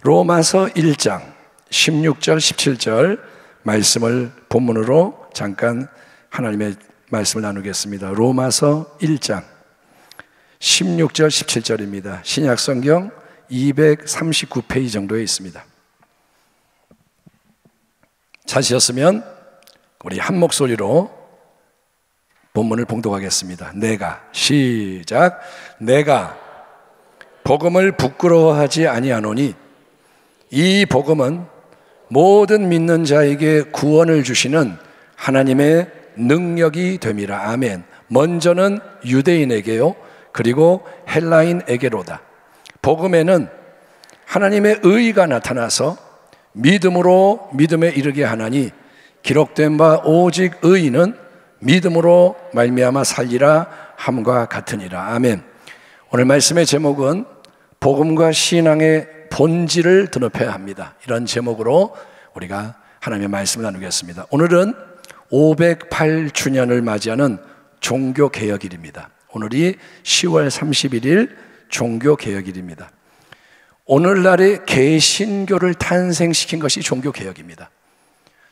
로마서 1장 16절 17절 말씀을 본문으로 잠깐 하나님의 말씀을 나누겠습니다. 로마서 1장 16절 17절입니다. 신약성경 239페이지 정도에 있습니다. 찾으셨으면 우리 한 목소리로 본문을 봉독하겠습니다. 시작. 내가 복음을 부끄러워하지 아니하노니 이 복음은 모든 믿는 자에게 구원을 주시는 하나님의 능력이 됨이라. 아멘. 먼저는 유대인에게요, 그리고 헬라인에게로다. 복음에는 하나님의 의가 나타나서 믿음으로 믿음에 이르게 하나니 기록된 바 오직 의인은 믿음으로 말미암아 살리라 함과 같으니라. 아멘. 오늘 말씀의 제목은 복음과 신앙의 본질을 드높여야 합니다. 이런 제목으로 우리가 하나님의 말씀을 나누겠습니다. 오늘은 508주년을 맞이하는 종교개혁일입니다. 오늘이 10월 31일 종교개혁일입니다. 오늘날의 개신교를 탄생시킨 것이 종교개혁입니다.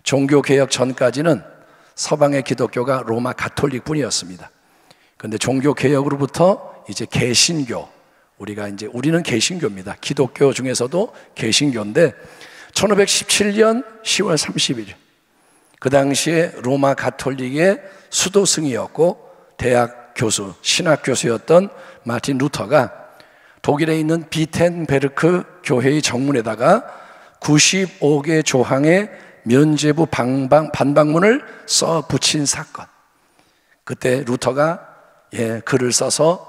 종교개혁 전까지는 서방의 기독교가 로마 가톨릭 뿐이었습니다. 그런데 종교개혁으로부터 이제 개신교, 우리는 개신교입니다. 기독교 중에서도 개신교인데 1517년 10월 30일 그 당시에 로마 가톨릭의 수도승이었고 대학 교수, 신학 교수였던 마틴 루터가 독일에 있는 비텐베르크 교회의 정문에다가 95개 조항의 면죄부 반박문을 써 붙인 사건. 그때 루터가 글을 써서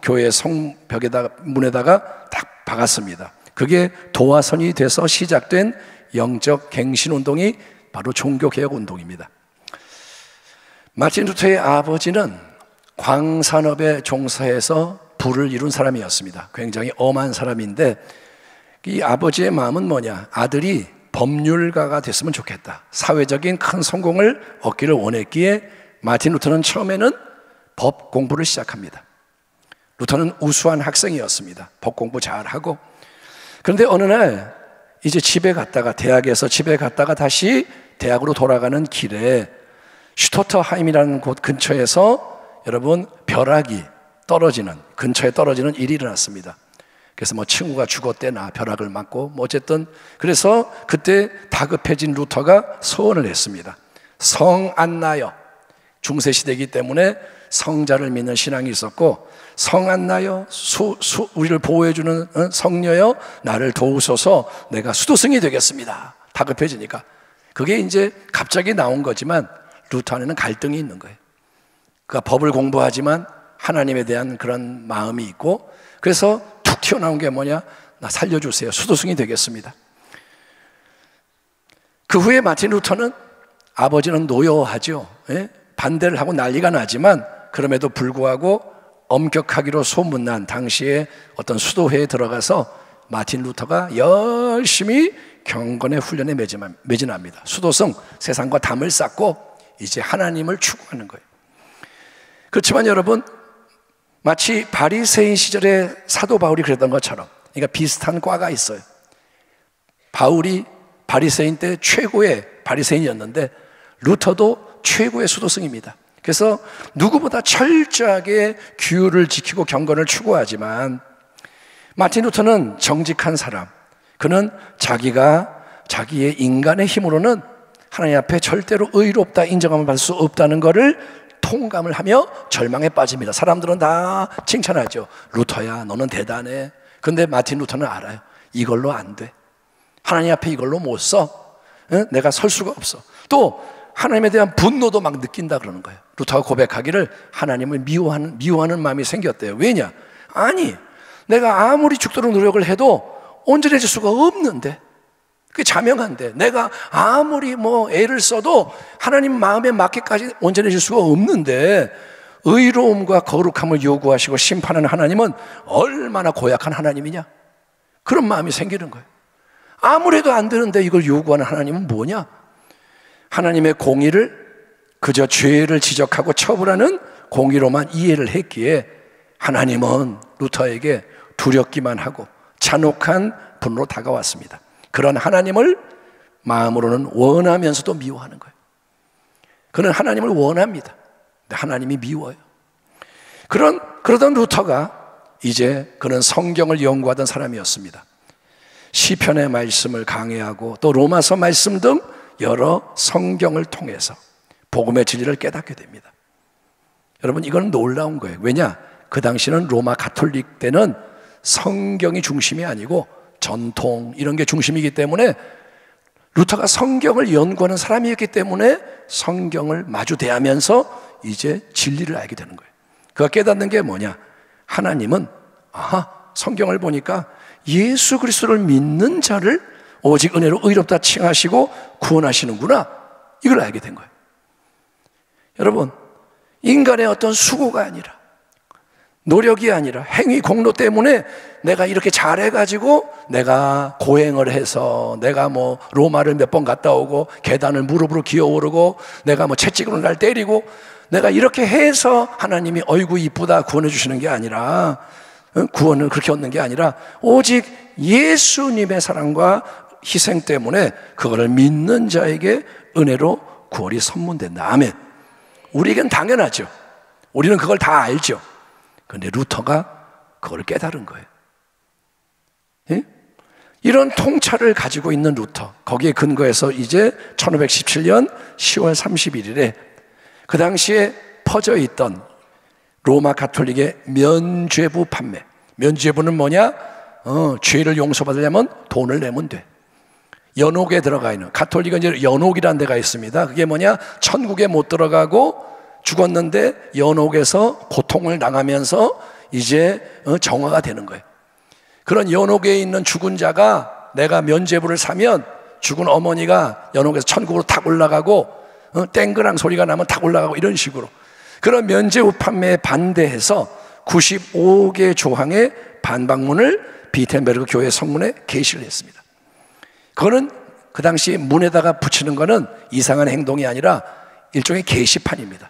교회 성벽에다가 문에다가 딱 박았습니다. 그게 도화선이 돼서 시작된 영적 갱신 운동이 바로 종교개혁 운동입니다. 마틴 루터의 아버지는 광산업에 종사해서 부를 이룬 사람이었습니다. 굉장히 엄한 사람인데 이 아버지의 마음은 뭐냐? 아들이 법률가가 됐으면 좋겠다. 사회적인 큰 성공을 얻기를 원했기에 마틴 루터는 처음에는 법 공부를 시작합니다. 루터는 우수한 학생이었습니다. 법 공부 잘하고. 그런데 어느 날 이제 대학에서 집에 갔다가 다시 대학으로 돌아가는 길에 슈토터하임이라는 곳 근처에서 여러분 벼락이 근처에 떨어지는 일이 일어났습니다. 그래서 친구가 죽었대나 벼락을 맞고 어쨌든 그래서 그때 다급해진 루터가 소원을 했습니다. 성 안 나여, 중세시대이기 때문에 성자를 믿는 신앙이 있었고, 성 안 나여, 우리를 보호해주는 성녀여 나를 도우소서, 내가 수도승이 되겠습니다. 다급해지니까. 그게 이제 갑자기 나온 거지만 루터 안에는 갈등이 있는 거예요. 그가 법을 공부하지만 하나님에 대한 그런 마음이 있고, 그래서 툭 튀어나온 게 뭐냐? 나 살려주세요. 수도승이 되겠습니다. 그 후에 마틴 루터는, 아버지는 노여하죠. 반대를 하고 난리가 나지만 그럼에도 불구하고 엄격하기로 소문난 당시에 어떤 수도회에 들어가서 마틴 루터가 열심히 경건의 훈련에 매진합니다. 수도승, 세상과 담을 쌓고 이제 하나님을 추구하는 거예요. 그렇지만 여러분, 마치 바리새인 시절에 사도 바울이 그랬던 것처럼, 그러니까 비슷한 과가 있어요. 바울이 바리새인 때 최고의 바리새인이었는데 루터도 최고의 수도승입니다. 그래서 누구보다 철저하게 규율을 지키고 경건을 추구하지만 마틴 루터는 정직한 사람, 그는 자기의 인간의 힘으로는 하나님 앞에 절대로 의롭다 인정함을 받을 수 없다는 것을 통감을 하며 절망에 빠집니다. 사람들은 다 칭찬하죠. 루터야, 너는 대단해. 근데 마틴 루터는 알아요. 이걸로 안 돼. 하나님 앞에 이걸로 못 서. 내가 설 수가 없어. 또 하나님에 대한 분노도 막 느낀다 그러는 거예요. 루터가 고백하기를 하나님을 미워하는 마음이 생겼대요. 왜냐? 아니, 내가 아무리 죽도록 노력을 해도 온전해질 수가 없는데, 그게 자명한데, 내가 아무리 애를 써도 하나님 마음에 맞게까지 온전해질 수가 없는데, 의로움과 거룩함을 요구하시고 심판하는 하나님은 얼마나 고약한 하나님이냐? 그런 마음이 생기는 거예요. 아무래도 안 되는데 이걸 요구하는 하나님은 뭐냐? 하나님의 공의를 그저 죄를 지적하고 처벌하는 공의로만 이해를 했기에 하나님은 루터에게 두렵기만 하고 잔혹한 분으로 다가왔습니다. 그런 하나님을 마음으로는 원하면서도 미워하는 거예요. 그는 하나님을 원합니다. 근데 하나님이 미워요. 그러던 루터가 이제 그는 성경을 연구하던 사람이었습니다. 시편의 말씀을 강해하고 또 로마서 말씀 등 여러 성경을 통해서 복음의 진리를 깨닫게 됩니다. 여러분, 이건 놀라운 거예요. 왜냐? 그 당시는 로마 가톨릭 때는 성경이 중심이 아니고 전통 이런 게 중심이기 때문에 루터가 성경을 연구하는 사람이었기 때문에 성경을 마주 대하면서 이제 진리를 알게 되는 거예요. 그가 깨닫는 게 뭐냐? 하나님은 성경을 보니까 예수 그리스도를 믿는 자를 오직 은혜로 의롭다 칭하시고 구원하시는구나. 이걸 알게 된 거예요. 여러분, 인간의 어떤 수고가 아니라, 노력이 아니라 행위 공로 때문에 내가 이렇게 잘해가지고 내가 고행을 해서 내가 뭐 로마를 몇 번 갔다 오고 계단을 무릎으로 기어오르고 내가 뭐 채찍으로 날 때리고 내가 이렇게 해서 하나님이 어이구 이쁘다 구원해 주시는 게 아니라, 구원을 그렇게 얻는 게 아니라 오직 예수님의 사랑과 희생 때문에 그거를 믿는 자에게 은혜로 구원이 선문된다. 아멘. 우리에겐 당연하죠. 우리는 그걸 다 알죠. 그런데 루터가 그걸 깨달은 거예요. 예? 이런 통찰을 가지고 있는 루터, 거기에 근거해서 이제 1517년 10월 31일에 그 당시에 퍼져 있던 로마 가톨릭의 면죄부 판매. 면죄부는 뭐냐? 죄를 용서받으려면 돈을 내면 돼. 연옥에 들어가 있는, 가톨릭은 이제 연옥이라는 데가 있습니다. 그게 뭐냐? 천국에 못 들어가고 죽었는데 연옥에서 고통을 당하면서 이제 정화가 되는 거예요. 그런 연옥에 있는 죽은 자가 내가 면죄부를 사면 죽은 어머니가 연옥에서 천국으로 탁 올라가고 땡그랑 소리가 나면 탁 올라가고 이런 식으로 그런 면죄부 판매에 반대해서 95개 조항의 반박문을 비텐베르크 교회 성문에 게시를 했습니다. 그거는 그 당시 문에다가 붙이는 거는 이상한 행동이 아니라 일종의 게시판입니다.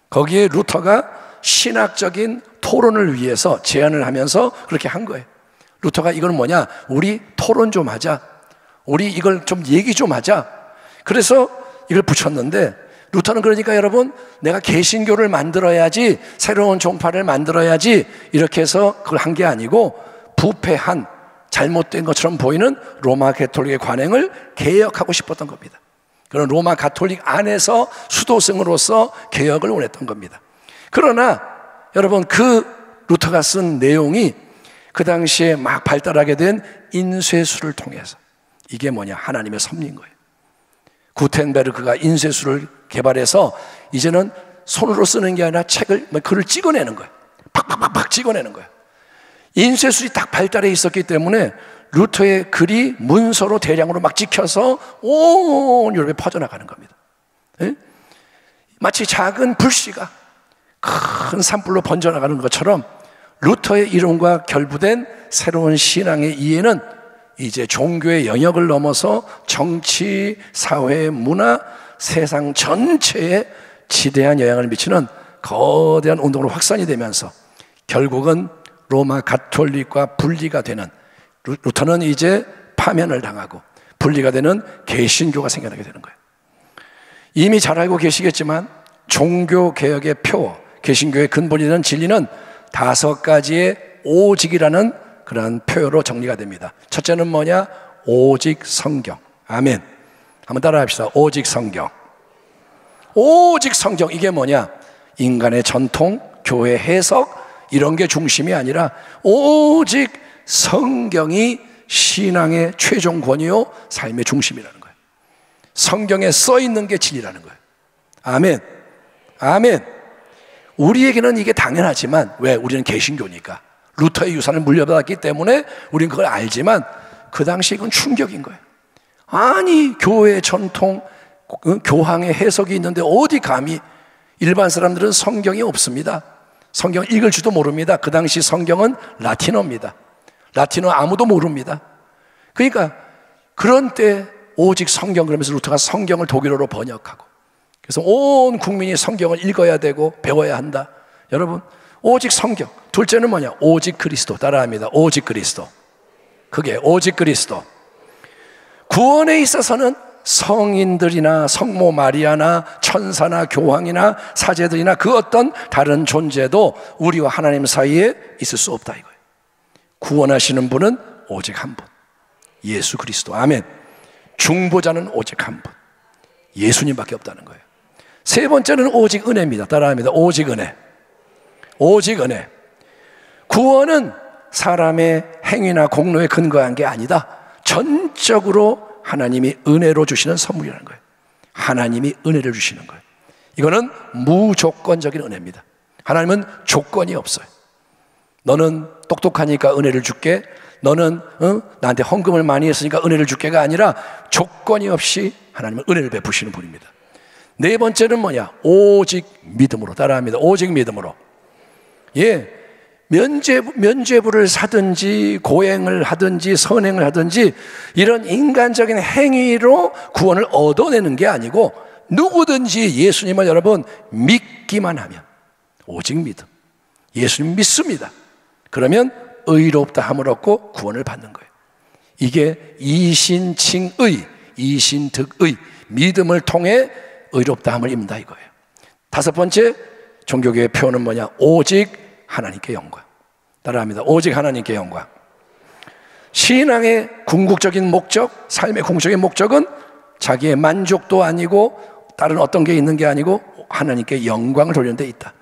거기에 루터가 신학적인 토론을 위해서 제안을 하면서 그렇게 한 거예요. 루터가 이건 뭐냐? 우리 토론 좀 하자. 우리 이걸 좀 얘기 좀 하자. 그래서 이걸 붙였는데 루터는 그러니까 여러분 내가 개신교를 만들어야지 새로운 종파를 만들어야지 이렇게 해서 그걸 한 게 아니고 부패한 잘못된 것처럼 보이는 로마 가톨릭의 관행을 개혁하고 싶었던 겁니다. 그런 로마 가톨릭 안에서 수도승으로서 개혁을 원했던 겁니다. 그러나 여러분 그 루터가 쓴 내용이 그 당시에 막 발달하게 된 인쇄술을 통해서 이게 뭐냐? 하나님의 섭리인 거예요. 구텐베르크가 인쇄술을 개발해서 이제는 손으로 쓰는 게 아니라 글을 찍어내는 거예요. 팍팍팍팍 찍어내는 거예요. 인쇄술이 딱 발달해 있었기 때문에 루터의 글이 문서로 대량으로 막 찍혀서 온 유럽에 퍼져나가는 겁니다. 예? 마치 작은 불씨가 큰 산불로 번져나가는 것처럼 루터의 이론과 결부된 새로운 신앙의 이해는 이제 종교의 영역을 넘어서 정치, 사회, 문화, 세상 전체에 지대한 영향을 미치는 거대한 운동으로 확산이 되면서 결국은 로마 가톨릭과 분리가 되는, 루터는 이제 파면을 당하고 분리가 되는 개신교가 생겨나게 되는 거예요. 이미 잘 알고 계시겠지만 종교개혁의 표, 개신교의 근본이 되는 진리는 5가지의 오직이라는 그런 표현으로 정리가 됩니다. 첫째는 뭐냐? 오직 성경. 아멘. 한번 따라 합시다. 오직 성경. 오직 성경. 이게 뭐냐? 인간의 전통, 교회 해석 이런 게 중심이 아니라 오직 성경이 신앙의 최종 권위요 삶의 중심이라는 거예요. 성경에 써 있는 게 진리라는 거예요. 아멘. 아멘. 우리에게는 이게 당연하지만 왜? 우리는 개신교니까 루터의 유산을 물려받았기 때문에 우리는 그걸 알지만 그 당시 이건 충격인 거예요. 아니 교회의 전통, 교황의 해석이 있는데 어디 감히, 일반 사람들은 성경이 없습니다. 성경 읽을 줄도 모릅니다. 그 당시 성경은 라틴어입니다. 라틴어 아무도 모릅니다. 그러니까 그런 때 오직 성경, 그러면서 루터가 성경을 독일어로 번역하고 그래서 온 국민이 성경을 읽어야 되고 배워야 한다. 여러분 오직 성경. 둘째는 뭐냐? 오직 그리스도. 따라합니다. 오직 그리스도. 그게 오직 그리스도. 구원에 있어서는 성인들이나 성모 마리아나 천사나 교황이나 사제들이나 그 어떤 다른 존재도 우리와 하나님 사이에 있을 수 없다 이거예요. 구원하시는 분은 오직 한 분, 예수 그리스도. 아멘. 중보자는 오직 한 분, 예수님밖에 없다는 거예요. 세 번째는 오직 은혜입니다. 따라합니다. 오직 은혜. 오직 은혜. 구원은 사람의 행위나 공로에 근거한 게 아니다. 전적으로 하나님이 은혜로 주시는 선물이라는 거예요. 하나님이 은혜를 주시는 거예요. 이거는 무조건적인 은혜입니다. 하나님은 조건이 없어요. 너는 똑똑하니까 은혜를 줄게, 너는 나한테 헌금을 많이 했으니까 은혜를 줄게가 아니라 조건이 없이 하나님은 은혜를 베푸시는 분입니다. 네 번째는 뭐냐? 오직 믿음으로. 따라합니다. 오직 믿음으로. 예, 면죄부를 사든지 고행을 하든지 선행을 하든지 이런 인간적인 행위로 구원을 얻어내는 게 아니고 누구든지 예수님을 여러분 믿기만 하면, 오직 믿음, 예수님 믿습니다. 그러면 의롭다 함을 얻고 구원을 받는 거예요. 이게 이신칭의, 이신득의, 믿음을 통해 의롭다 함을 입는다 이거예요. 다섯 번째 종교교의 표현은 뭐냐? 오직 하나님께 영광. 따라합니다. 오직 하나님께 영광. 신앙의 궁극적인 목적, 삶의 궁극적인 목적은 자기의 만족도 아니고 다른 어떤 게 있는 게 아니고 하나님께 영광을 돌리는 데 있다.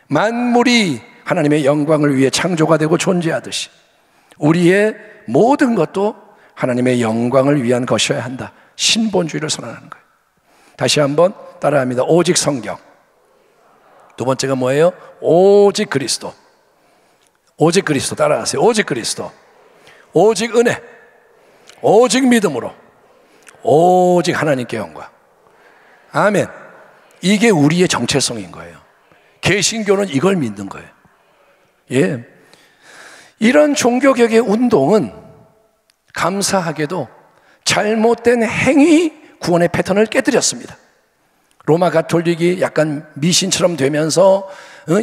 만물이 하나님의 영광을 위해 창조가 되고 존재하듯이 우리의 모든 것도 하나님의 영광을 위한 것이어야 한다. 신본주의를 선언하는 거예요. 다시 한번 따라합니다. 오직 성경. 두 번째가 뭐예요? 오직 그리스도. 오직 그리스도. 따라하세요. 오직 그리스도. 오직 은혜. 오직 믿음으로. 오직 하나님께 영광. 아멘. 이게 우리의 정체성인 거예요. 개신교는 이걸 믿는 거예요. 예. 이런 종교개혁의 운동은 감사하게도 잘못된 행위 구원의 패턴을 깨뜨렸습니다. 로마 가톨릭이 약간 미신처럼 되면서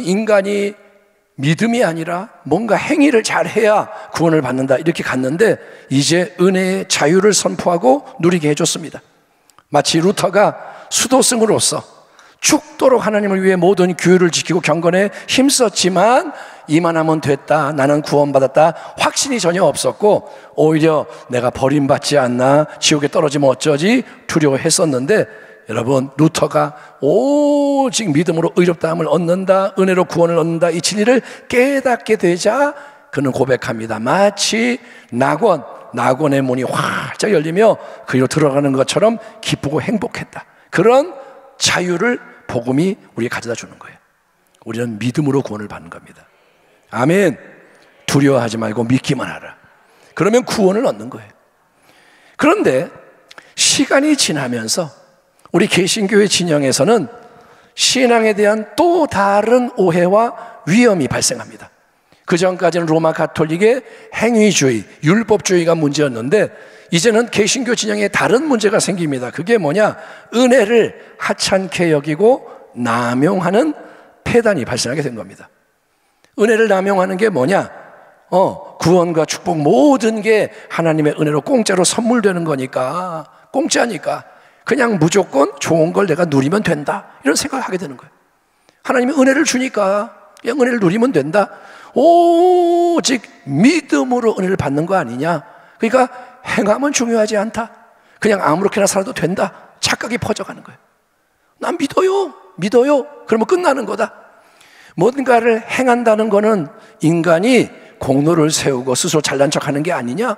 인간이 믿음이 아니라 뭔가 행위를 잘해야 구원을 받는다 이렇게 갔는데 이제 은혜의 자유를 선포하고 누리게 해줬습니다. 마치 루터가 수도승으로서 죽도록 하나님을 위해 모든 규율을 지키고 경건에 힘썼지만 이만하면 됐다, 나는 구원받았다 확신이 전혀 없었고 오히려 내가 버림받지 않나, 지옥에 떨어지면 어쩌지 두려워했었는데 여러분, 루터가 오직 믿음으로 의롭다함을 얻는다, 은혜로 구원을 얻는다 이 진리를 깨닫게 되자 그는 고백합니다. 마치 낙원의 문이 활짝 열리며 그리로 들어가는 것처럼 기쁘고 행복했다. 그런 자유를 복음이 우리에게 가져다 주는 거예요. 우리는 믿음으로 구원을 받는 겁니다. 아멘. 두려워하지 말고 믿기만 하라. 그러면 구원을 얻는 거예요. 그런데 시간이 지나면서 우리 개신교회 진영에서는 신앙에 대한 또 다른 오해와 위험이 발생합니다. 그 전까지는 로마 가톨릭의 행위주의, 율법주의가 문제였는데 이제는 개신교 진영에 다른 문제가 생깁니다. 그게 뭐냐? 은혜를 하찮게 여기고 남용하는 폐단이 발생하게 된 겁니다. 은혜를 남용하는 게 뭐냐? 구원과 축복 모든 게 하나님의 은혜로 공짜로 선물되는 거니까, 공짜니까 그냥 무조건 좋은 걸 내가 누리면 된다 이런 생각을 하게 되는 거예요. 하나님이 은혜를 주니까 그냥 은혜를 누리면 된다. 오직 믿음으로 은혜를 받는 거 아니냐. 그러니까 행함은 중요하지 않다. 그냥 아무렇게나 살아도 된다. 착각이 퍼져가는 거예요. 난 믿어요. 그러면 끝나는 거다. 뭔가를 행한다는 거는 인간이 공로를 세우고 스스로 잘난 척하는 게 아니냐.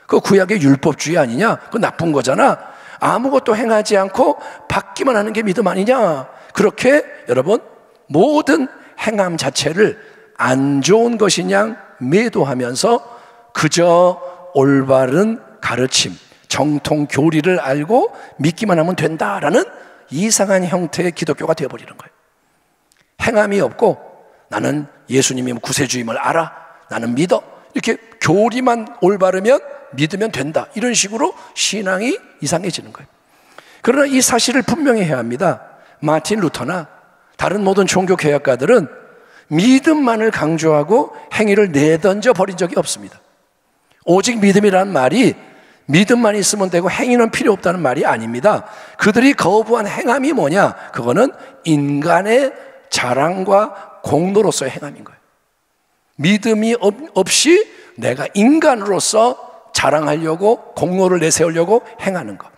그거 구약의 율법주의 아니냐. 그거 나쁜 거잖아. 아무것도 행하지 않고 받기만 하는 게 믿음 아니냐. 그렇게 여러분 모든 행함 자체를 안 좋은 것이냐 매도하면서 그저 올바른 가르침, 정통 교리를 알고 믿기만 하면 된다라는 이상한 형태의 기독교가 되어버리는 거예요. 행함이 없고 나는 예수님이 구세주임을 알아, 나는 믿어, 이렇게 교리만 올바르면 믿으면 된다, 이런 식으로 신앙이 이상해지는 거예요. 그러나 이 사실을 분명히 해야 합니다. 마틴 루터나 다른 모든 종교 개혁가들은 믿음만을 강조하고 행위를 내던져 버린 적이 없습니다. 오직 믿음이라는 말이 믿음만 있으면 되고 행위는 필요 없다는 말이 아닙니다. 그들이 거부한 행함이 뭐냐? 그거는 인간의 자랑과 공로로서의 행함인 거예요. 믿음이 없이 내가 인간으로서 자랑하려고 공로를 내세우려고 행하는 것.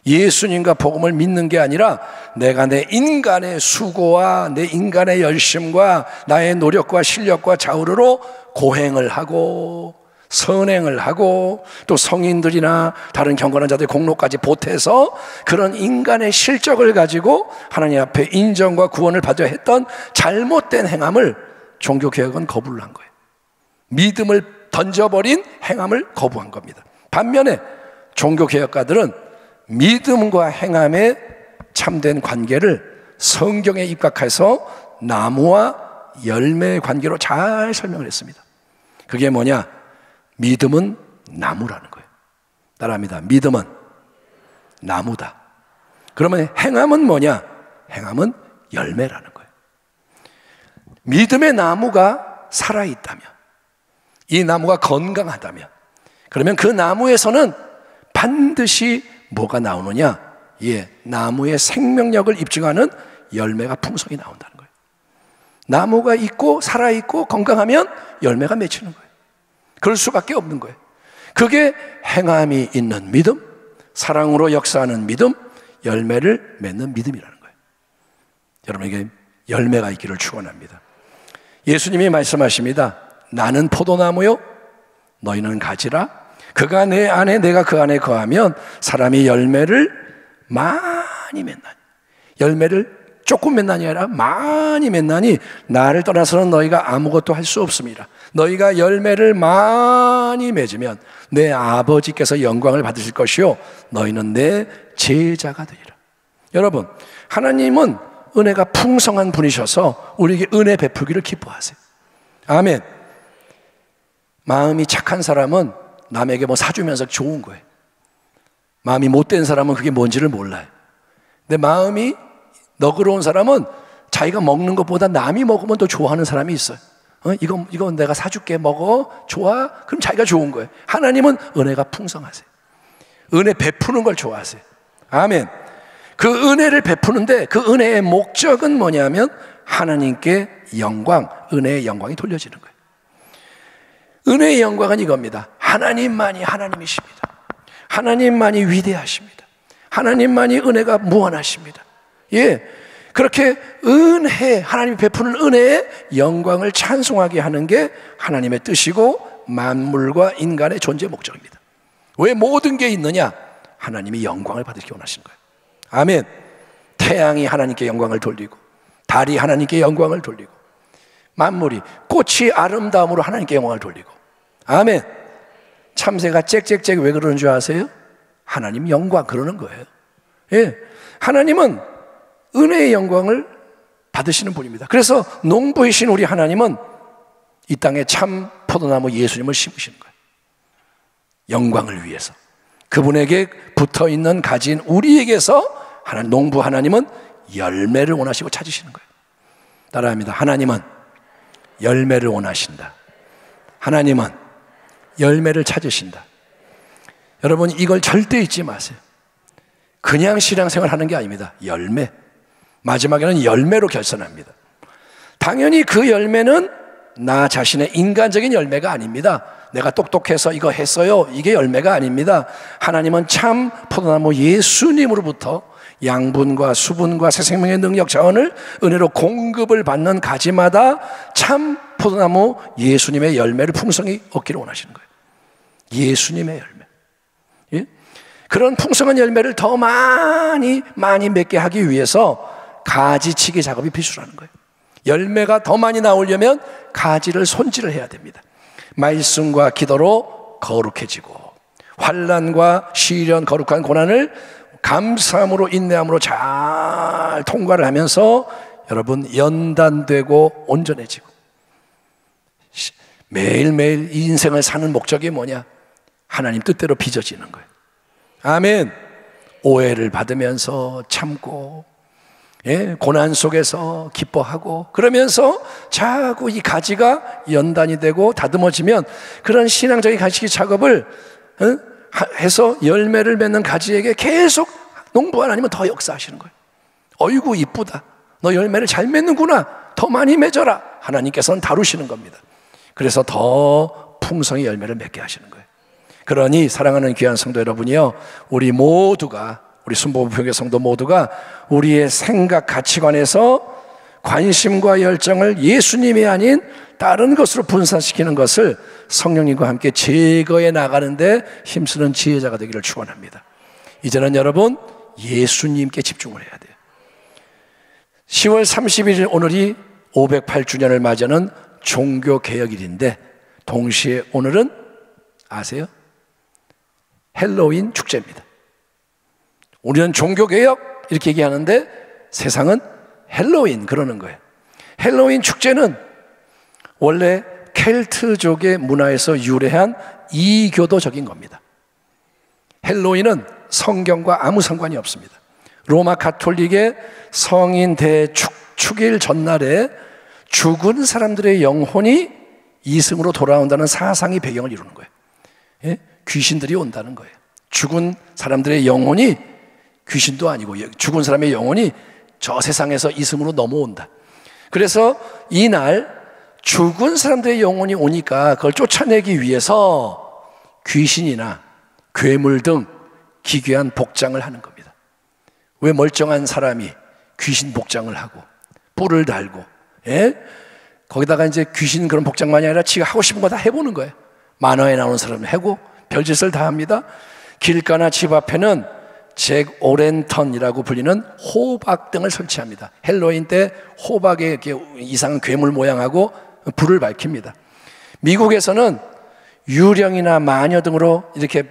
예수님과 복음을 믿는 게 아니라 내가 내 인간의 수고와 내 인간의 열심과 나의 노력과 실력과 자우로 고행을 하고 선행을 하고 또 성인들이나 다른 경건한 자들의 공로까지 보태서 그런 인간의 실적을 가지고 하나님 앞에 인정과 구원을 받아야 했던 잘못된 행함을 종교개혁은 거부를 한 거예요. 믿음을 던져버린 행함을 거부한 겁니다. 반면에 종교개혁가들은 믿음과 행함의 참된 관계를 성경에 입각해서 나무와 열매의 관계로 잘 설명을 했습니다. 그게 뭐냐? 믿음은 나무라는 거예요. 따라합니다. 믿음은 나무다. 그러면 행함은 뭐냐? 행함은 열매라는 거예요. 믿음의 나무가 살아있다면, 이 나무가 건강하다면, 그러면 그 나무에서는 반드시 뭐가 나오느냐? 예, 나무의 생명력을 입증하는 열매가 풍성히 나온다는 거예요. 나무가 있고 살아있고 건강하면 열매가 맺히는 거예요. 그럴 수밖에 없는 거예요. 그게 행함이 있는 믿음, 사랑으로 역사하는 믿음, 열매를 맺는 믿음이라는 거예요. 여러분에게 열매가 있기를 축원합니다. 예수님이 말씀하십니다. 나는 포도나무요, 너희는 가지라. 그가 내 안에 내가 그 안에 거하면 사람이 열매를 많이 맺나니, 열매를 조금 맺나니 아니라 많이 맺나니 나를 떠나서는 너희가 아무것도 할 수 없습니다. 너희가 열매를 많이 맺으면 내 아버지께서 영광을 받으실 것이요 너희는 내 제자가 되리라. 여러분, 하나님은 은혜가 풍성한 분이셔서 우리에게 은혜 베풀기를 기뻐하세요. 아멘. 마음이 착한 사람은 남에게 뭐 사주면서 좋은 거예요. 마음이 못된 사람은 그게 뭔지를 몰라요. 근데 마음이 너그러운 사람은 자기가 먹는 것보다 남이 먹으면 더 좋아하는 사람이 있어요. 이거 내가 사줄게, 먹어, 좋아? 그럼 자기가 좋은 거예요. 하나님은 은혜가 풍성하세요. 은혜 베푸는 걸 좋아하세요. 아멘. 그 은혜를 베푸는데 그 은혜의 목적은 뭐냐면 하나님께 영광, 은혜의 영광이 돌려지는 거예요. 은혜의 영광은 이겁니다. 하나님만이 하나님이십니다. 하나님만이 위대하십니다. 하나님만이 은혜가 무한하십니다. 예, 그렇게 은혜, 하나님이 베푸는 은혜의 영광을 찬송하게 하는 게 하나님의 뜻이고 만물과 인간의 존재 목적입니다. 왜 모든 게 있느냐? 하나님이 영광을 받으시기 원하시는 거예요. 아멘. 태양이 하나님께 영광을 돌리고 달이 하나님께 영광을 돌리고 만물이, 꽃이 아름다움으로 하나님께 영광을 돌리고. 아멘. 참새가 짹짹짹 왜 그러는 줄 아세요? 하나님 영광 그러는 거예요. 예, 하나님은 은혜의 영광을 받으시는 분입니다. 그래서 농부이신 우리 하나님은 이 땅에 참 포도나무 예수님을 심으시는 거예요. 영광을 위해서. 그분에게 붙어있는 가진 우리에게서 농부 하나님은 열매를 원하시고 찾으시는 거예요. 따라합니다. 하나님은 열매를 원하신다. 하나님은 열매를 찾으신다. 여러분, 이걸 절대 잊지 마세요. 그냥 신앙생활 하는 게 아닙니다. 열매. 마지막에는 열매로 결선합니다. 당연히 그 열매는 나 자신의 인간적인 열매가 아닙니다. 내가 똑똑해서 이거 했어요, 이게 열매가 아닙니다. 하나님은 참 포도나무 예수님으로부터 양분과 수분과 새생명의 능력 자원을 은혜로 공급을 받는 가지마다 참 포도나무 예수님의 열매를 풍성히 얻기를 원하시는 거예요. 예수님의 열매. 예? 그런 풍성한 열매를 더 많이 맺게 하기 위해서 가지치기 작업이 필수라는 거예요. 열매가 더 많이 나오려면 가지를 손질을 해야 됩니다. 말씀과 기도로 거룩해지고 환난과 시련, 거룩한 고난을 감사함으로 인내함으로 잘 통과를 하면서 여러분 연단되고 온전해지고 매일매일 이 인생을 사는 목적이 뭐냐? 하나님 뜻대로 빚어지는 거예요. 아멘. 오해를 받으면서 참고 예, 고난 속에서 기뻐하고 그러면서 자꾸 이 가지가 연단이 되고 다듬어지면 그런 신앙적인 가지기 작업을 해서 열매를 맺는 가지에게 계속 농부 하나님은 더 역사하시는 거예요. 어이구 이쁘다, 너 열매를 잘 맺는구나, 더 많이 맺어라. 하나님께서는 다루시는 겁니다. 그래서 더 풍성히 열매를 맺게 하시는 거예요. 그러니 사랑하는 귀한 성도 여러분이요, 우리 모두가, 우리 순복음교회 성도 모두가 우리의 생각 가치관에서 관심과 열정을 예수님이 아닌 다른 것으로 분산시키는 것을 성령님과 함께 제거해 나가는데 힘쓰는 지혜자가 되기를 축원합니다. 이제는 여러분 예수님께 집중을 해야 돼요. 10월 31일 오늘이 508주년을 맞이하는 종교개혁일인데 동시에 오늘은 아세요? 헬로윈 축제입니다. 우리는 종교개혁 이렇게 얘기하는데 세상은 헬로윈 그러는 거예요. 헬로윈 축제는 원래 켈트족의 문화에서 유래한 이교도적인 겁니다. 헬로윈은 성경과 아무 상관이 없습니다. 로마 가톨릭의 성인 대축일 전날에 죽은 사람들의 영혼이 이승으로 돌아온다는 사상이 배경을 이루는 거예요. 예? 귀신들이 온다는 거예요. 죽은 사람들의 영혼이, 귀신도 아니고 죽은 사람의 영혼이 저 세상에서 이승으로 넘어온다. 그래서 이날 죽은 사람들의 영혼이 오니까 그걸 쫓아내기 위해서 귀신이나 괴물 등 기괴한 복장을 하는 겁니다. 왜 멀쩡한 사람이 귀신 복장을 하고 뿔을 달고, 예? 거기다가 이제 귀신 그런 복장만이 아니라 지가 하고 싶은 거 다 해보는 거예요. 만화에 나오는 사람은 하고 별짓을 다 합니다. 길가나 집 앞에는 잭 오랜턴이라고 불리는 호박 등을 설치합니다. 헬로윈 때 호박에 이렇게 이상한 괴물 모양하고 불을 밝힙니다. 미국에서는 유령이나 마녀 등으로 이렇게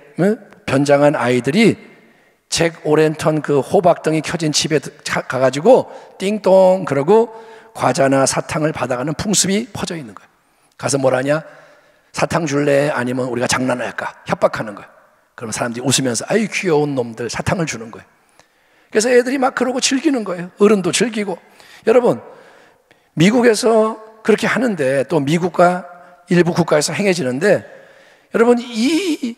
변장한 아이들이 잭 오랜턴 그 호박 등이 켜진 집에 가가지고 띵동 그러고 과자나 사탕을 받아가는 풍습이 퍼져 있는 거예요. 가서 뭐라냐? 사탕 줄래? 아니면 우리가 장난할까? 협박하는 거예요. 그럼 사람들이 웃으면서 아이 귀여운 놈들 사탕을 주는 거예요. 그래서 애들이 막 그러고 즐기는 거예요. 어른도 즐기고. 여러분 미국에서 그렇게 하는데 또 미국과 일부 국가에서 행해지는데 여러분 이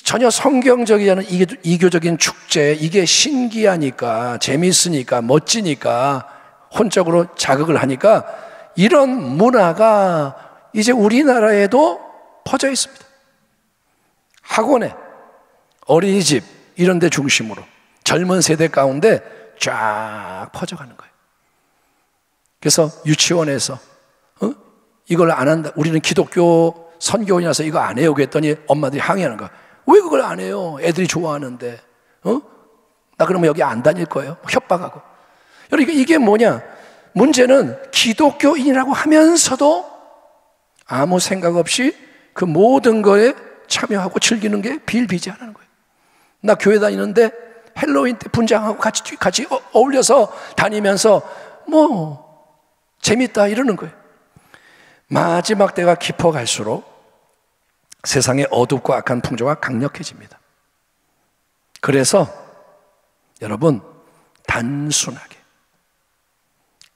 전혀 성경적이지 않은 이교적인 축제, 이게 신기하니까 재미있으니까 멋지니까 혼적으로 자극을 하니까 이런 문화가 이제 우리나라에도 퍼져 있습니다. 학원에, 어린이집 이런 데 중심으로 젊은 세대 가운데 쫙 퍼져가는 거예요. 그래서 유치원에서 이걸 안 한다, 우리는 기독교 선교원이라서 이거 안 해요 그랬더니 엄마들이 항의하는 거야. 왜 그걸 안 해요? 애들이 좋아하는데. 나 그러면 여기 안 다닐 거예요. 협박하고. 여러분 이게 뭐냐? 문제는 기독교인이라고 하면서도 아무 생각 없이 그 모든 거에 참여하고 즐기는 게 비일비재하는 거예요. 나 교회 다니는데 헬로윈 때 분장하고 같이 어울려서 다니면서 뭐 재밌다 이러는 거예요. 마지막 때가 깊어갈수록 세상의 어둡고 악한 풍조가 강력해집니다. 그래서 여러분 단순하게,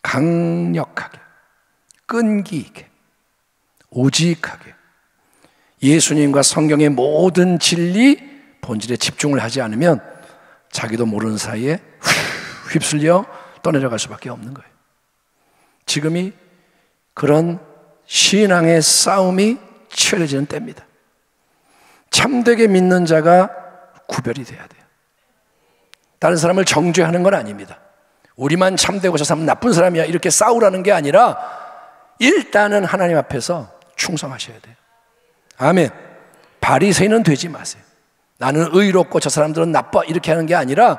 강력하게, 끈기 있게, 오직하게 예수님과 성경의 모든 진리 본질에 집중을 하지 않으면 자기도 모르는 사이에 휩쓸려 떠내려갈 수밖에 없는 거예요. 지금이 그런 신앙의 싸움이 치열해지는 때입니다. 참되게 믿는 자가 구별이 돼야 돼요. 다른 사람을 정죄하는 건 아닙니다. 우리만 참되고 저 사람은 나쁜 사람이야 이렇게 싸우라는 게 아니라 일단은 하나님 앞에서 충성하셔야 돼요. 아멘. 바리새인은 되지 마세요. 나는 의롭고 저 사람들은 나빠 이렇게 하는 게 아니라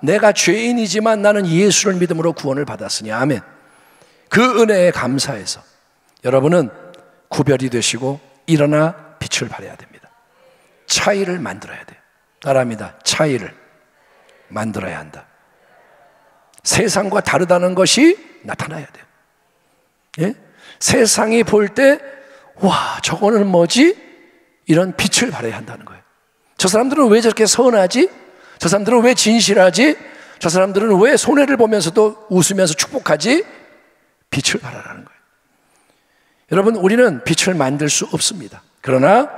내가 죄인이지만 나는 예수를 믿음으로 구원을 받았으니 아멘. 그 은혜에 감사해서 여러분은 구별이 되시고 일어나 빛을 발해야 됩니다. 차이를 만들어야 돼요. 따라합니다. 차이를 만들어야 한다. 세상과 다르다는 것이 나타나야 돼요. 예? 세상이 볼 때 와 저거는 뭐지? 이런 빛을 발해야 한다는 거예요. 저 사람들은 왜 저렇게 선하지? 저 사람들은 왜 진실하지? 저 사람들은 왜 손해를 보면서도 웃으면서 축복하지? 빛을 발하라는 거예요. 여러분, 우리는 빛을 만들 수 없습니다. 그러나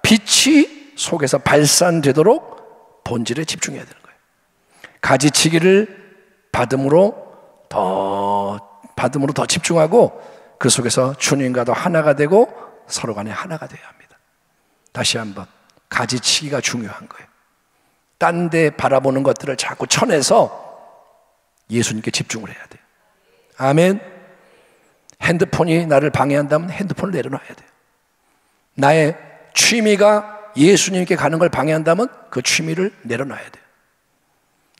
빛이 속에서 발산되도록 본질에 집중해야 되는 거예요. 가지치기를 받음으로 더 집중하고 그 속에서 주님과 더 하나가 되고 서로 간에 하나가 되어야 합니다. 다시 한번, 가지치기가 중요한 거예요. 딴 데 바라보는 것들을 자꾸 쳐내서 예수님께 집중을 해야 돼요. 아멘. 핸드폰이 나를 방해한다면 핸드폰을 내려놔야 돼요. 나의 취미가 예수님께 가는 걸 방해한다면 그 취미를 내려놔야 돼요.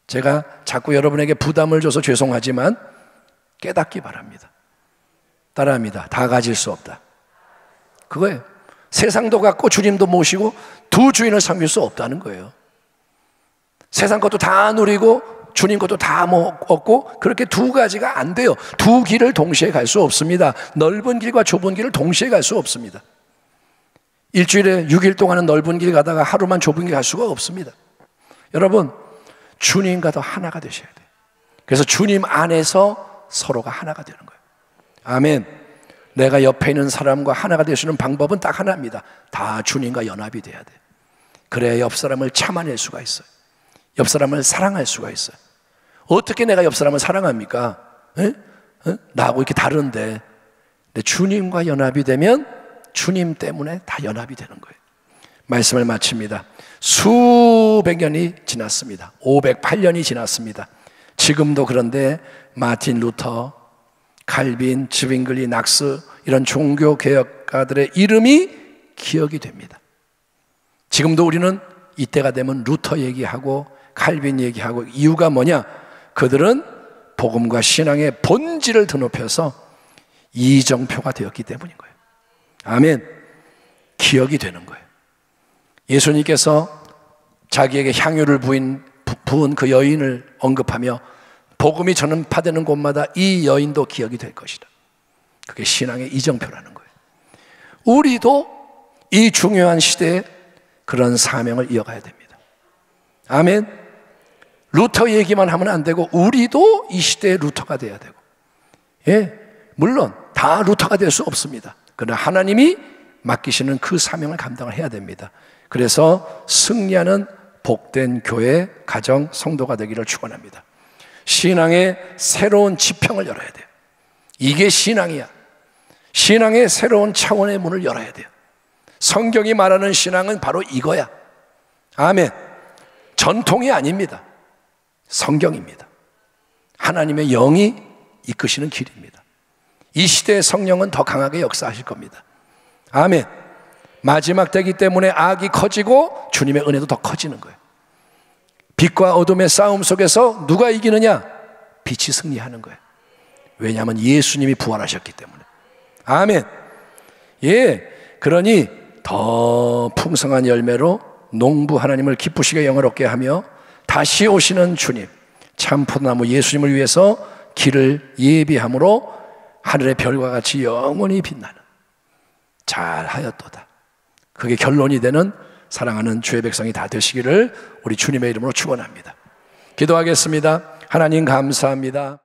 제가 자꾸 여러분에게 부담을 줘서 죄송하지만 깨닫기 바랍니다. 따라합니다. 다 가질 수 없다. 그거예요. 세상도 갖고 주님도 모시고 두 주인을 섬길 수 없다는 거예요. 세상 것도 다 누리고 주님 것도 다 얻고, 그렇게 두 가지가 안 돼요. 두 길을 동시에 갈 수 없습니다. 넓은 길과 좁은 길을 동시에 갈 수 없습니다. 일주일에 6일 동안은 넓은 길 가다가 하루만 좁은 길 갈 수가 없습니다. 여러분, 주님과 더 하나가 되셔야 돼요. 그래서 주님 안에서 서로가 하나가 되는 거예요. 아멘. 내가 옆에 있는 사람과 하나가 되시는 방법은 딱 하나입니다. 다 주님과 연합이 돼야 돼요. 그래야 옆 사람을 참아낼 수가 있어요. 옆 사람을 사랑할 수가 있어요. 어떻게 내가 옆 사람을 사랑합니까? 나하고 이렇게 다른데. 근데 주님과 연합이 되면 주님 때문에 다 연합이 되는 거예요. 말씀을 마칩니다. 수백 년이 지났습니다. 508년이 지났습니다. 지금도 그런데 마틴 루터, 칼빈, 즈빙글리, 낙스, 이런 종교 개혁가들의 이름이 기억이 됩니다. 지금도 우리는 이때가 되면 루터 얘기하고 칼빈 얘기하고, 이유가 뭐냐? 그들은 복음과 신앙의 본질을 드높여서 이정표가 되었기 때문인 거예요. 아멘. 기억이 되는 거예요. 예수님께서 자기에게 향유를 부은 그 여인을 언급하며 복음이 전파되는 곳마다 이 여인도 기억이 될 것이다. 그게 신앙의 이정표라는 거예요. 우리도 이 중요한 시대에 그런 사명을 이어가야 됩니다. 아멘. 루터 얘기만 하면 안 되고 우리도 이 시대의 루터가 돼야 되고, 물론 다 루터가 될 수 없습니다. 그러나 하나님이 맡기시는 그 사명을 감당을 해야 됩니다. 그래서 승리하는 복된 교회, 가정, 성도가 되기를 축원합니다. 신앙의 새로운 지평을 열어야 돼요. 이게 신앙이야. 신앙의 새로운 차원의 문을 열어야 돼요. 성경이 말하는 신앙은 바로 이거야. 아멘. 전통이 아닙니다. 성경입니다. 하나님의 영이 이끄시는 길입니다. 이 시대의 성령은 더 강하게 역사하실 겁니다. 아멘. 마지막 때이기 때문에 악이 커지고 주님의 은혜도 더 커지는 거예요. 빛과 어둠의 싸움 속에서 누가 이기느냐? 빛이 승리하는 거예요. 왜냐하면 예수님이 부활하셨기 때문에. 아멘. 그러니 더 풍성한 열매로 농부 하나님을 기쁘시게 영화롭게 하며 다시 오시는 주님, 참 포도나무 예수님을 위해서 길을 예비함으로 하늘의 별과 같이 영원히 빛나는, 잘하였도다. 그게 결론이 되는 사랑하는 주의 백성이 다 되시기를 우리 주님의 이름으로 축원합니다. 기도하겠습니다. 하나님 감사합니다.